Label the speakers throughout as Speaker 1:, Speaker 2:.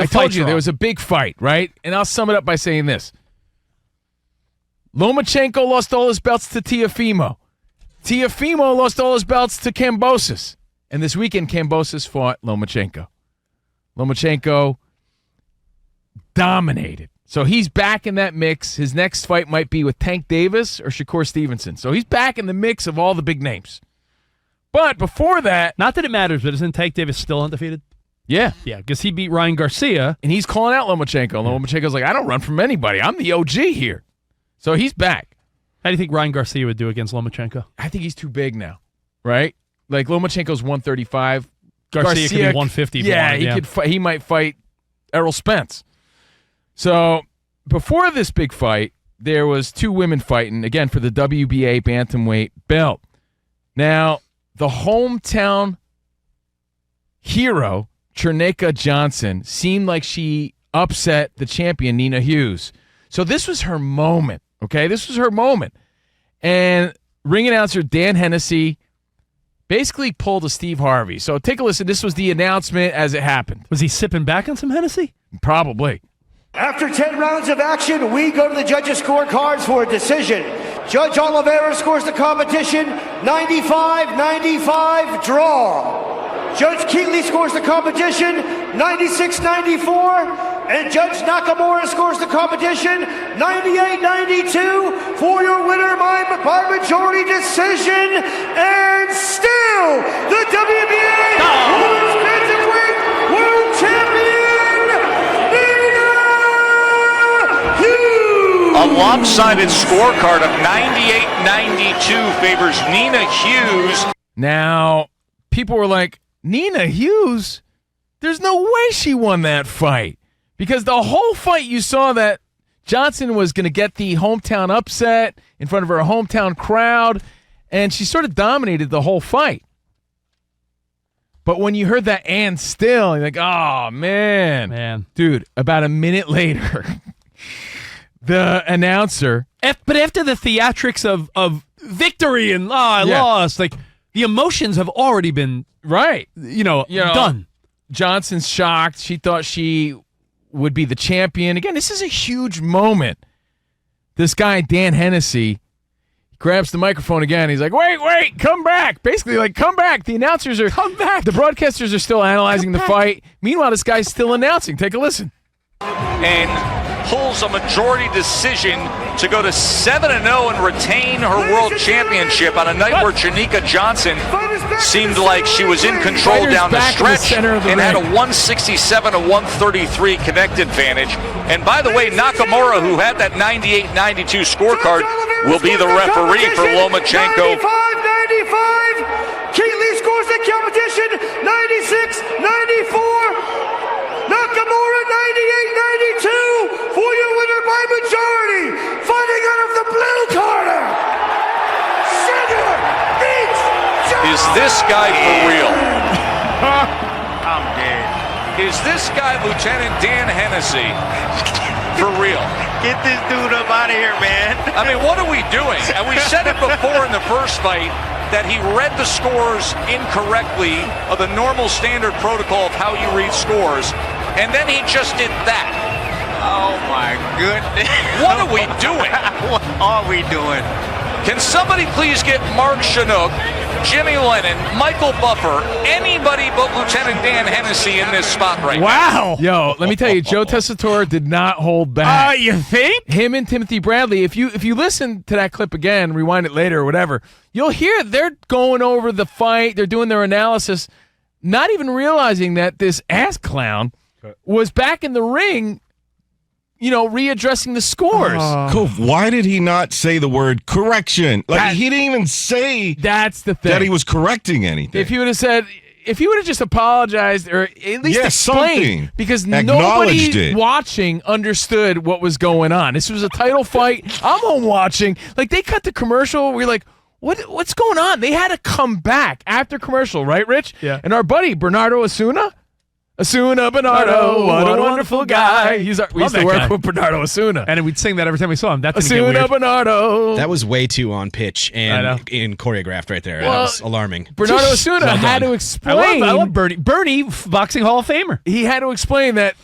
Speaker 1: I told you there was a big fight, right? And I'll sum it up by saying this. Lomachenko lost all his belts to Teofimo. Teofimo lost all his belts to Kambosos. And this weekend, Kambosos fought Lomachenko. Lomachenko dominated. So he's back in that mix. His next fight might be with Tank Davis or Shakur Stevenson. So he's back in the mix of all the big names. But before that...
Speaker 2: Not that it matters, but isn't Tank Davis still undefeated?
Speaker 1: Yeah.
Speaker 2: Yeah, because he beat Ryan Garcia.
Speaker 1: And he's calling out Lomachenko. Lomachenko's like, I don't run from anybody. I'm the OG here. So he's back.
Speaker 2: How do you think Ryan Garcia would do against Lomachenko?
Speaker 1: I think he's too big now, right? Like Lomachenko's 135.
Speaker 2: Garcia could be 150.
Speaker 1: Yeah, he might fight Errol Spence. So before this big fight, there was two women fighting, again, for the WBA bantamweight belt. Now, the hometown hero, Cherneka Johnson, seemed like she upset the champion, Nina Hughes. So this was her moment, okay? This was her moment. And ring announcer Dan Hennessey basically pulled a Steve Harvey. So take a listen. This was the announcement as it happened.
Speaker 2: Was he sipping back on some Hennessey?
Speaker 1: Probably.
Speaker 3: After 10 rounds of action, we go to the judges' scorecards for a decision. Judge Oliveira scores the competition 95-95 draw. Judge Keatley scores the competition 96-94. And Judge Nakamura scores the competition 98-92 for your winner by majority decision. And still, the WBA Women's Bantamweight World Champion, Nina Hughes.
Speaker 4: A lopsided scorecard of 98-92 favors Nina Hughes.
Speaker 1: Now, people were like, Nina Hughes? There's no way she won that fight. Because the whole fight you saw that Johnson was going to get the hometown upset in front of her hometown crowd, and she sort of dominated the whole fight. But when you heard that and still, you're like, oh, man. Dude, about a minute later, the announcer.
Speaker 2: But after the theatrics of victory and I lost, like the emotions have already been done.
Speaker 1: Johnson's shocked. She thought she would be the champion. Again, this is a huge moment. This guy, Dan Hennessey, grabs the microphone again. He's like, wait, come back. Basically, like, come back. The announcers are...
Speaker 2: Come back.
Speaker 1: The broadcasters are still analyzing the fight. Meanwhile, this guy's still announcing. Take a listen.
Speaker 4: And pulls a majority decision to go to 7-0 and retain her world championship on a night where Cherneka Johnson seemed like she was in control down the stretch and had a 167-133 connect advantage. And by the way, Nakamura, who had that 98-92 scorecard, will be the referee for Lomachenko.
Speaker 3: 95-95. Keatley scores the competition 96-94. Nakamura 98-92 for your winner by majority. Fighting out of the blue corner, Sugar Beach Johnson.
Speaker 4: Is this guy for real?
Speaker 5: I'm dead.
Speaker 4: Is this guy Lieutenant Dan Hennessey for real?
Speaker 5: Get this dude up out of here, man.
Speaker 4: I mean, what are we doing? And we said it before in the first fight that he read the scores incorrectly of the normal standard protocol of how you read scores, and then he just did that.
Speaker 5: Oh, my goodness.
Speaker 4: What are we doing?
Speaker 5: What are we doing?
Speaker 4: Can somebody please get Mark Chinook, Jimmy Lennon, Michael Buffer, anybody but Lieutenant Dan Hennessey in this spot right now?
Speaker 2: Wow.
Speaker 1: Yo, let me tell you, Joe Tessitore did not hold back.
Speaker 2: You think?
Speaker 1: Him and Timothy Bradley, if you listen to that clip again, rewind it later or whatever, you'll hear they're going over the fight, they're doing their analysis, not even realizing that this ass clown was back in the ring, readdressing the scores.
Speaker 6: Why did he not say the word correction? He didn't even say
Speaker 1: that's the thing.
Speaker 6: that he was correcting anything.
Speaker 1: If he would have said, if he would have just apologized or at least explained, because nobody watching understood what was going on. This was a title fight. I'm home watching. Like, they cut the commercial. We're like, what's going on? They had to come back after commercial, right, Rich?
Speaker 2: Yeah.
Speaker 1: And our buddy, Bernardo Osuna Bernardo, what a wonderful guy. We used to work with Bernardo Osuna.
Speaker 2: And we'd sing that every time we saw him. That didn't get
Speaker 1: Osuna
Speaker 2: weird.
Speaker 1: Bernardo.
Speaker 7: That was way too on pitch and in choreographed right there.
Speaker 1: Well,
Speaker 7: that was alarming.
Speaker 1: Bernardo Osuna had to explain.
Speaker 2: I love Bernie. Bernie, boxing Hall of Famer.
Speaker 1: He had to explain that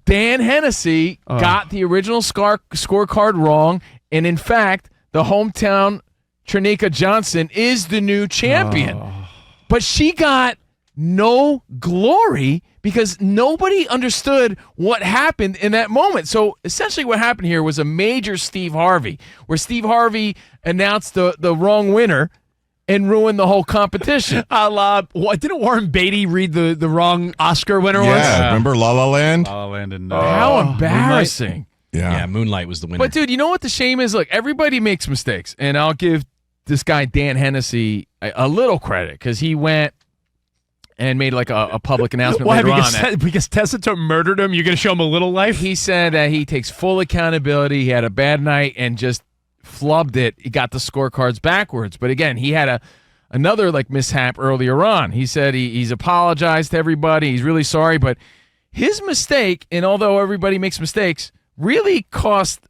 Speaker 1: Dan Hennessey got the original scorecard wrong, and in fact, the hometown Cherneka Johnson is the new champion. But she got no glory because nobody understood what happened in that moment. So essentially what happened here was a major Steve Harvey, where Steve Harvey announced the wrong winner and ruined the whole competition.
Speaker 2: Didn't Warren Beatty read the wrong Oscar winner once?
Speaker 6: Yeah, remember La La Land?
Speaker 8: La La Land and
Speaker 1: How embarrassing.
Speaker 7: Yeah, Moonlight was the winner.
Speaker 1: But, dude, you know what the shame is? Look, everybody makes mistakes, and I'll give this guy Dan Hennessey a little credit because he went and made like a public announcement later on.
Speaker 2: Because Tessitore murdered him, you're going to show him a little life?
Speaker 1: He said that he takes full accountability. He had a bad night and just flubbed it. He got the scorecards backwards. But again, he had another like mishap earlier on. He said he's apologized to everybody. He's really sorry. But his mistake, and although everybody makes mistakes, really cost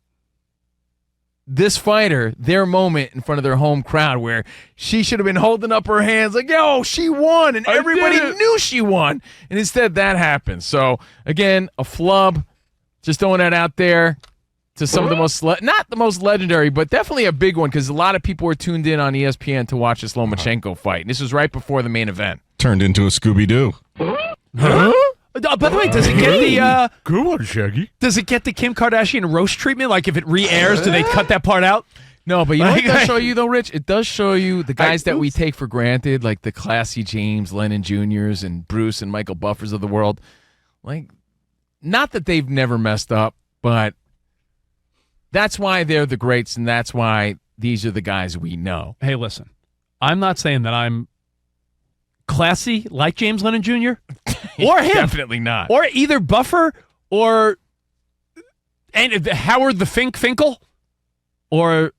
Speaker 1: this fighter their moment in front of their home crowd where she should have been holding up her hands like, yo, she won, and everybody knew she won. And instead that happened. So, again, a flub. Just throwing that out there to some of the most, not the most legendary, but definitely a big one because a lot of people were tuned in on ESPN to watch this Lomachenko fight. And this was right before the main event.
Speaker 6: Turned into a Scooby-Doo.
Speaker 2: Huh? By the way, does it get the
Speaker 8: Go on, Shaggy.
Speaker 2: Does it get the Kim Kardashian roast treatment? Like if it re-airs, do they cut that part out?
Speaker 1: No, but you know what it does show you though, Rich? It does show you the guys that we take for granted, like the classy James, Lennon Jr.'s, and Bruce and Michael Buffers of the world. Like, not that they've never messed up, but that's why they're the greats, and that's why these are the guys we know.
Speaker 2: Hey, listen, I'm not saying that I'm classy like James Lennon Jr. or him.
Speaker 1: Definitely not.
Speaker 2: Or either Buffer or Howard the Finkel or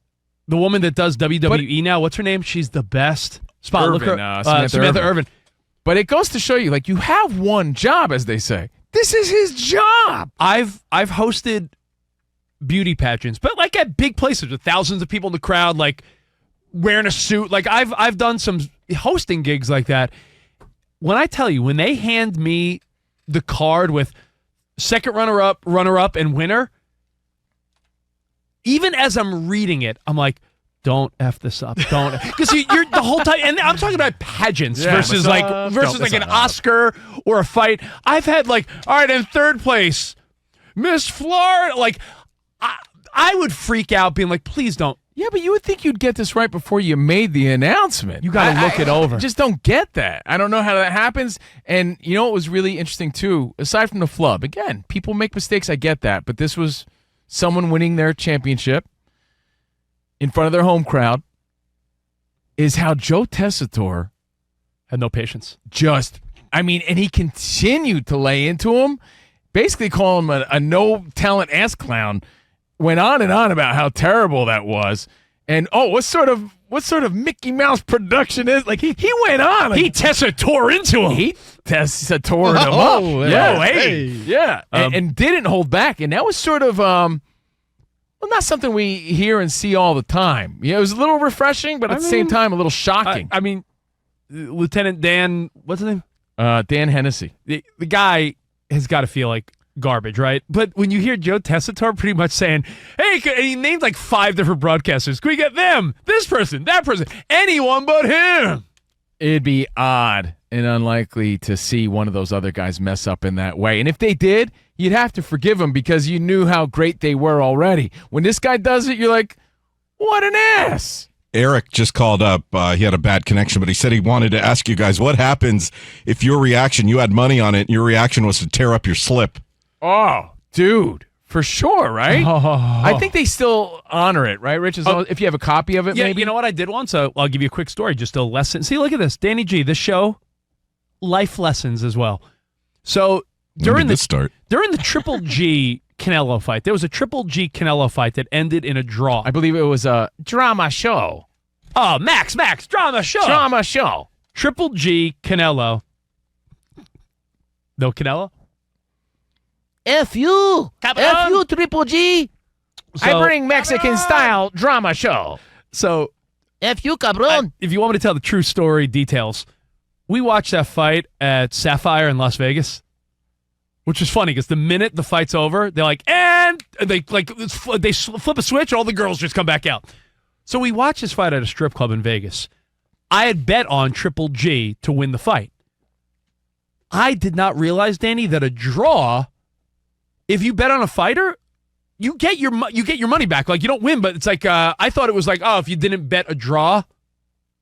Speaker 2: the woman that does WWE now. What's her name? She's the best. Samantha Irvin.
Speaker 1: But it goes to show you, like, you have one job, as they say. This is his job.
Speaker 2: I've hosted beauty pageants, but like at big places with thousands of people in the crowd, like wearing a suit. Like I've done some hosting gigs like that. When I tell you, when they hand me the card with second runner-up, and winner, even as I'm reading it, I'm like, don't F this up. Don't. Because you're the whole time, and I'm talking about pageants versus like an Oscar or a fight. I've had like, all right, in third place, Miss Florida. Like, I would freak out being like, please don't.
Speaker 1: Yeah, but you would think you'd get this right before you made the announcement.
Speaker 2: You got to look it over.
Speaker 1: I just don't get that. I don't know how that happens. And you know what was really interesting, too? Aside from the flub, again, people make mistakes. I get that. But this was someone winning their championship in front of their home crowd, is how Joe Tessitore
Speaker 2: had no patience.
Speaker 1: And he continued to lay into him, basically calling him a no-talent ass clown. Went on and on about how terrible that was, and what sort of Mickey Mouse production is like? He went on. Like,
Speaker 2: he Tessitore into him.
Speaker 1: He Tessitore him up. Yeah, and didn't hold back, and that was sort of not something we hear and see all the time. Yeah, it was a little refreshing, but at the same time, a little shocking.
Speaker 2: Lieutenant Dan, what's his name?
Speaker 1: Dan Hennessey.
Speaker 2: The guy has got to feel like garbage, right? But when you hear Joe Tessitore pretty much saying, hey, he named like 5 different broadcasters. Can we get them? This person, that person, anyone but him.
Speaker 1: It'd be odd and unlikely to see one of those other guys mess up in that way. And if they did, you'd have to forgive them because you knew how great they were already. When this guy does it, you're like, what an ass.
Speaker 6: Eric just called up. He had a bad connection, but he said he wanted to ask you guys what happens if you had money on it, and your reaction was to tear up your slip.
Speaker 1: Oh, dude, for sure, right? I think they still honor it, right, Rich? If you have a copy of it, maybe?
Speaker 2: You know what I did once? I'll give you a quick story, just a lesson. See, look at this. Danny G, this show, life lessons as well. So during the Triple G Canelo fight, there was a Triple G Canelo fight that ended in a draw.
Speaker 1: I believe it was a drama show.
Speaker 2: Oh, Max, drama show.
Speaker 1: Drama show.
Speaker 2: Triple G Canelo. No Canelo?
Speaker 1: F you, Triple G. So, I bring Mexican style drama show.
Speaker 2: So,
Speaker 1: F you, cabron.
Speaker 2: If you want me to tell the true story details, we watched that fight at Sapphire in Las Vegas. Which is funny because the minute the fight's over, they're like, and they flip a switch, all the girls just come back out. So we watched this fight at a strip club in Vegas. I had bet on Triple G to win the fight. I did not realize, Danny, that a draw, if you bet on a fighter, you get your money back. Like, you don't win, but it's like, I thought it was like, oh, if you didn't bet a draw,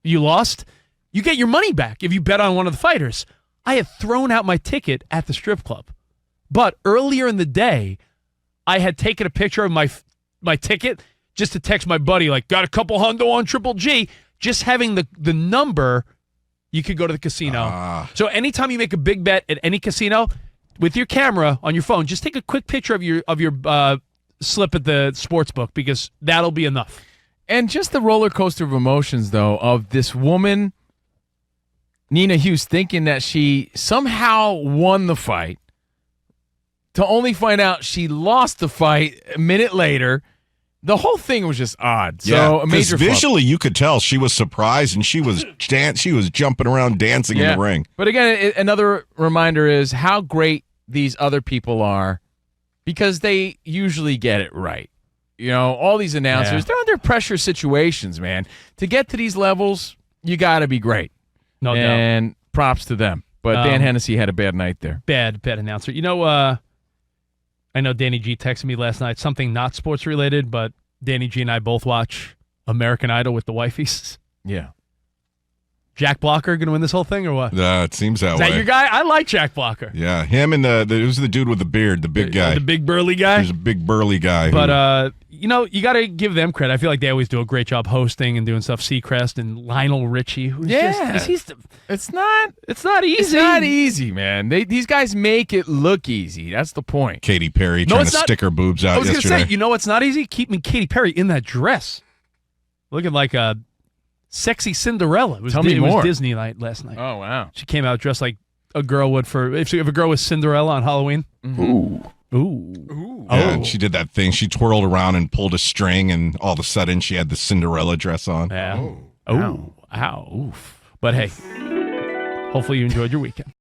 Speaker 2: you lost. You get your money back if you bet on one of the fighters. I had thrown out my ticket at the strip club. But earlier in the day, I had taken a picture of my ticket just to text my buddy, like, got a couple hundo on Triple G. Just having the number, you could go to the casino. So anytime you make a big bet at any casino, with your camera on your phone, just take a quick picture of your slip at the sports book, because that'll be enough.
Speaker 1: And just the roller coaster of emotions, though, of this woman, Nina Hughes, thinking that she somehow won the fight, to only find out she lost the fight a minute later. The whole thing was just odd. So a major
Speaker 6: visually, you could tell she was surprised, and she was jumping around, dancing in the ring.
Speaker 1: But again, another reminder is how great these other people are, because they usually get it right. You know, all these announcers, they're under pressure situations, man. To get to these levels, you got to be great.
Speaker 2: No doubt.
Speaker 1: And props to them. But Dan Hennessey had a bad night there.
Speaker 2: Bad announcer. You know, I know Danny G texted me last night, something not sports related, but Danny G and I both watch American Idol with the wifeys.
Speaker 1: Yeah.
Speaker 2: Jack Blocker going to win this whole thing or what?
Speaker 6: It seems that way.
Speaker 2: Is that your guy? I like Jack Blocker.
Speaker 6: Yeah, him and who's the dude with the beard, the big guy.
Speaker 2: The big burly guy?
Speaker 6: He's a big burly guy.
Speaker 2: But, you know, you got to give them credit. I feel like they always do a great job hosting and doing stuff. Seacrest and Lionel Richie.
Speaker 1: It's not easy.
Speaker 2: It's not
Speaker 1: easy, man. These guys make it look easy. That's the point.
Speaker 6: Katy Perry trying to stick her boobs out yesterday.
Speaker 2: I was going to say, you know what's not easy? Keeping Katy Perry in that dress. Looking like a sexy Cinderella. It was Disney night last night.
Speaker 1: Oh, wow.
Speaker 2: She came out dressed like a girl would if a girl was Cinderella on Halloween.
Speaker 1: Mm-hmm.
Speaker 2: Ooh.
Speaker 6: Yeah, and she did that thing. She twirled around and pulled a string, and all of a sudden she had the Cinderella dress on.
Speaker 2: Yeah. Ow. Oof. But hey, hopefully you enjoyed your weekend.